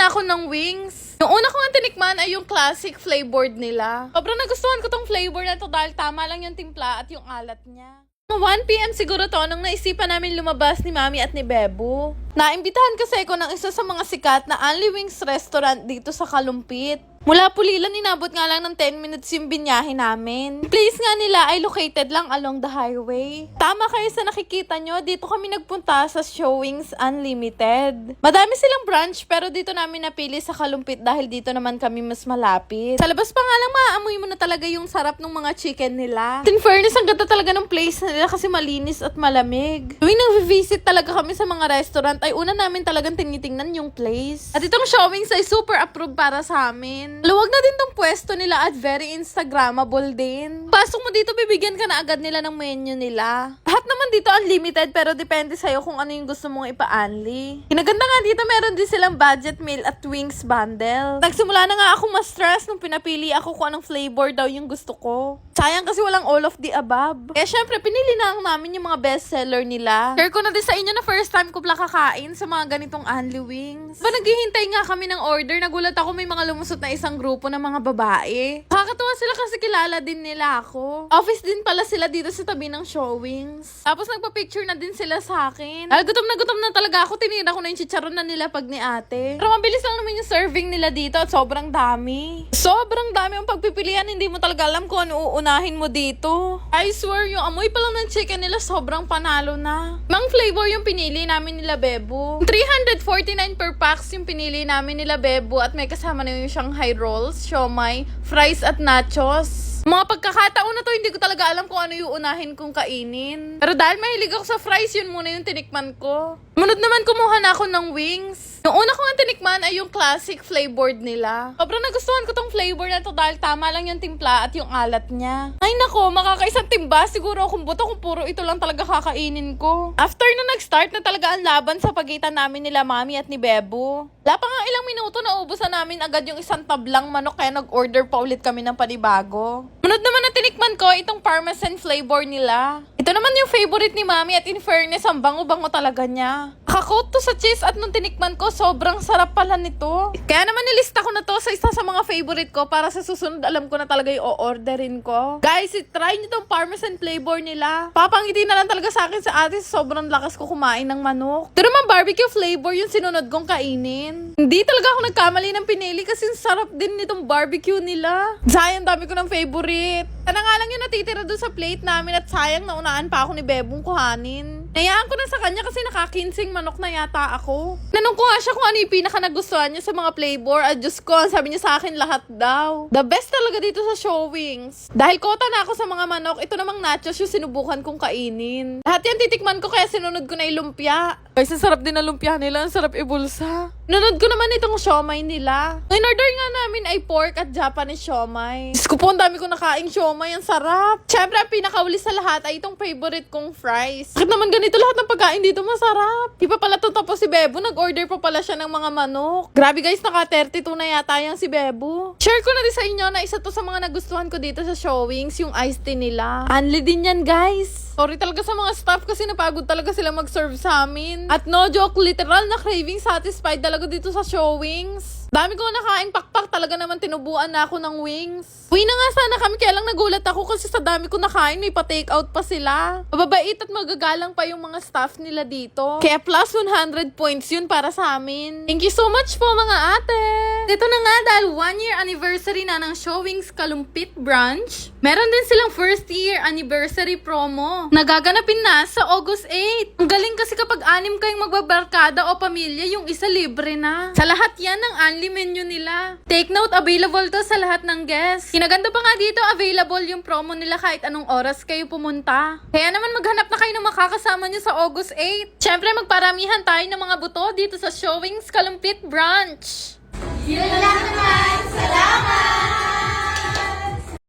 na ako ng wings. Yung una ko nga tinikman ay yung classic flavored nila. Sobrang nagustuhan ko tong flavor na to dahil tama lang yung timpla at yung alat niya. 1 PM siguro to nung naisipan namin lumabas ni Mami at ni Bebo. Naimbitahan kasi ako ng isa sa mga sikat na Only Wings restaurant dito sa Kalumpit. Mula Pulilan, inabot nga lang ng 10 minutes yung binyahe namin. Place nga nila ay located lang along the highway. Tama kayo sa nakikita nyo, dito kami nagpunta sa Showings Unlimited. Madami silang branch pero dito namin napili sa Kalumpit dahil dito naman kami mas malapit. Sa labas pa nga lang maamoy mo na talaga yung sarap ng mga chicken nila. In fairness, ang ganda talaga ng place nila kasi malinis at malamig. Tuwing nag-visit talaga kami sa mga restaurant ay una namin talagang tinitingnan yung place. At itong Showings ay super approved para sa amin. Luwag na din tong pwesto nila at very Instagrammable din. Pasok mo dito, bibigyan ka na agad nila ng menu nila. Lahat naman dito unlimited pero depende sa'yo kung ano yung gusto mong ipa-unli. Kinaganda nga dito, meron din silang budget meal at wings bundle. Nagsimula na nga ako ma-stress nung pinapili ako kung anong flavor daw yung gusto ko. Sayang kasi walang all of the above. Kaya syempre, pinili na lang namin yung mga bestseller nila. Share ko na din sa inyo na first time ko pala kakain sa mga ganitong Only Wings. Ba naghihintay nga kami ng order, nagulat ako may mga lumusot na isang grupo ng mga babae. Nakakatuwa sila kasi kilala din nila ako. Office din pala sila dito sa tabi ng Showings. Tapos nagpa-picture na din sila sa akin. Dahil gutom na talaga ako, tinira ko na yung chicharon na nila pag ni ate. Pero mabilis lang naman yung serving nila dito at sobrang dami. Sobrang dami ang pagpipilian, hindi mo talaga alam kung ano uunahin mo dito. I swear, yung amoy pa lang ng chicken nila sobrang panalo na. Mang flavor yung pinili namin nila Bebo. 349 per packs yung pinili namin nila Bebo at may kasama na yung Shanghai rolls, siomai, fries at nachos. Mga pagkakataon na to, hindi ko talaga alam kung ano yung unahin kong kainin. Pero dahil mahilig ako sa fries, yun muna yung tinikman ko. Munod naman kumuha na ako ng wings. Yung una ko nga tinikman ay yung classic flavored nila. Sobrang nagustuhan ko tong flavor na to dahil tama lang yung timpla at yung alat niya. Ay nako, makakaisang timba siguro akong buto kung puro ito lang talaga kakainin ko. After na nag-start na talaga ang laban sa pagitan namin nila Mami at ni Bebo. Wala pa nga ilang minuto na ubusan namin agad yung isang tablang manok kaya nag-order pa ulit kami ng panibago. Munod naman na tinikman ko itong parmesan flavor nila. Ito naman yung favorite ni Mami at in fairness, ang bango-bango talaga niya. Nakakot to sa cheese at nung tinikman ko, sobrang sarap pala nito. Kaya naman nilista ko na to sa isa sa mga favorite ko para sa susunod alam ko na talaga yung o-orderin ko. Guys, try nyo tong parmesan flavor nila. Papangiti na lang talaga sa akin sa ate, sobrang lakas ko kumain ng manok. Pero naman barbecue flavor yung sinunod kong kainin. Hindi talaga ako nagkamali ng pinili kasi sarap din nitong barbecue nila. Sayang, dami ko ng favorite. Sana nga lang yung natitira doon sa plate namin at sayang naunaan pa ako ni Bebong kuhanin. Nayaan ko na sa kanya kasi nakakinsing manok na yata ako. Nanong ko nga siya kung ano yung pinaka nagustuhan niya sa mga flavor at Diyos ko, sabi niya sa akin lahat daw. The best talaga dito sa Showings. Dahil kota na ako sa mga manok, ito namang nachos yung sinubukan kong kainin. Lahat yan titikman ko kaya sinunod ko na yung lumpia. Guys, ang sarap din na lumpia nila, ang sarap ibulsa. Nunod ko naman itong siomai nila. Ang in-order nga namin ay pork at Japanese siomai. Diyos ko po, ang dami ko nakaing siomai, ang sarap. Siyempre, ang pinakauli sa lahat ay itong favorite kong fries. Bakit naman ganito lahat ng pagkain dito masarap? Di pa pala to tapos si Bebo, nag-order pa pala siya ng mga manok. Grabe guys, naka 32 na yata yung si Bebo. Share ko na din sa inyo na isa to sa mga nagustuhan ko dito sa Showings, yung iced tea nila. Unli din yan guys. Sorry talaga sa mga staff kasi napagod talaga sila mag-serve sa amin. At no joke, literal na craving satisfied talaga dito sa Showings. Dami ko nakaing pakpak, talaga naman tinubuan na ako ng wings. Uwi na nga sana kami, kaya lang nagulat ako kasi sa dami ko nakain, may pa-take out pa sila. Mababait at magagalang pa yung mga staff nila dito. Kaya plus 100 points yun para sa amin. Thank you so much po mga ate! Ito na nga dahil 1-year anniversary na ng Showings Kalumpit branch. Meron din silang first year anniversary promo. Nagaganapin na sa August 8. Ang galing kasi kapag 6 kayong magbabarkada o pamilya, yung isa libre na. Sa lahat yan ng only menu nila. Take note, available to sa lahat ng guests. Kinaganda pa nga dito, available yung promo nila kahit anong oras kayo pumunta. Kaya naman maghanap na kayo ng makakasama nyo sa August 8. Siyempre magparamihan tayo ng mga buto dito sa Showings Kalumpit branch. Yun lang naman. Salamat!